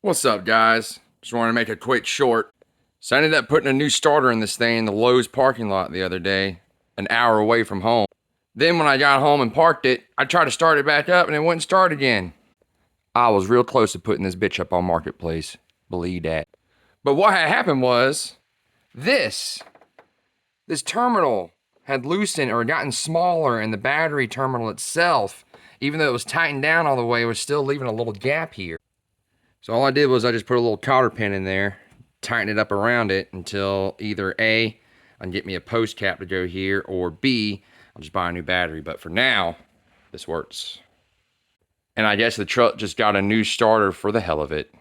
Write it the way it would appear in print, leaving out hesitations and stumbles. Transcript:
What's up, guys? Just wanted to make a quick short. So I ended up putting a new starter in this thing in the Lowe's parking lot the other day, an hour away from home. Then when I got home and parked it, I tried to start it back up and it wouldn't start again. I was real close to putting this bitch up on Marketplace. Believe that. But what had happened was, this terminal had loosened or gotten smaller, and the battery terminal itself, even though it was tightened down all the way, was still leaving a little gap here. So all I did was I just put a little cotter pin in there, tighten it up around it until either A, I can get me a post cap to go here, or B, I'll just buy a new battery. But for now, this works. And I guess the truck just got a new starter for the hell of it.